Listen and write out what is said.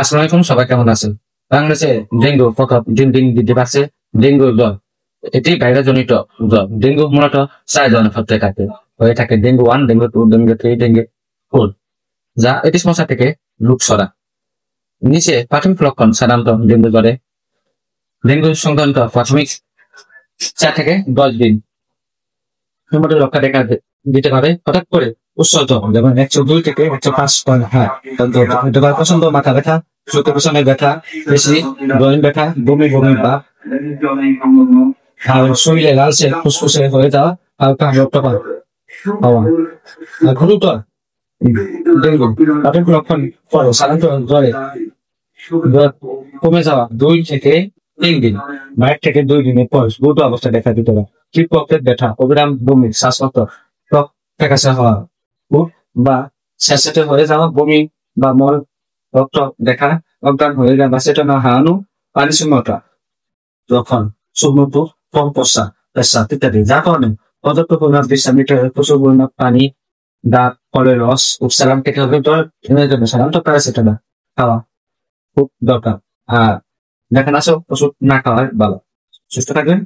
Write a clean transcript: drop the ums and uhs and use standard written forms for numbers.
আসসালামু আলাইকুম, সবাই কেমন আছেন? বাংলাদেশে ডেঙ্গু প্রকোপ দিন দিন বৃদ্ধি পাচ্ছে। ডেঙ্গু জ্বর এটি ভাইরাস জনিত জ্বর। ডেঙ্গু মূলত 4 ধরনের ক্ষেত্রে হয়ে থাকে: ডেঙ্গু 1, ডেঙ্গু 2, ডেঙ্গু 3, ডেঙ্গু 4, যা এডিস মশা থেকে রোগ ছড়ায়। নিচে প্রাথমিক লক্ষণ সাধারণত ডেঙ্গু জ্বরে। ডেঙ্গু সংক্রান্ত প্রাথমিক 4 থেকে 10 দিন এর মধ্যে রক্ষা দেখা দিতে পারে। হঠাৎ করে উৎস জ্বর, যেমন 102 থেকে 105 হয়। পছন্দ মাথা ব্যথা, চোখে পেছনে ব্যথা, বেশি দৈন ব্যথা, বমি বমি ভাব, আর শরীরে লালচে ফুসফুসে হয়ে যাওয়া, হালকা রক্ত হওয়া। আর গুরুতর ডেঙ্গু প্রাথমিক লক্ষণ পরে সাধারণত জ্বর কমে যাওয়া 2 থেকে 3 দিন, 1 থেকে 2 দিনের পর গুরুতর অবস্থা দেখা দিতে পারে। পকেট ব্যথা, অবিরাম বমি, শ্বাসকষ্ট, ত্বক ফ্যাকাশে হওয়া, বা স্যাঁতসেঁতে হয়ে যাওয়া, বমি বা মল, রক্ত দেখা, অজ্ঞান হয়ে যাওয়া বা চেতনা হারানো, পানি শূন্যতা, যখন চোখমুখ কম পেশাব ইত্যাদি। যার কারণে পর্যাপ্ত পরিমাণ বিশ্রাম নিতে হবে, প্রচুর পরিমাণ পানি, দাঁত, ফলের রস, উপসালাম খেতে হবে। সাধারণত প্যারাসিটামল খাওয়া খুব দরকার। আর দেখান আসো ওষুধ না খাওয়াই ভালো। সুস্থ থাকবেন।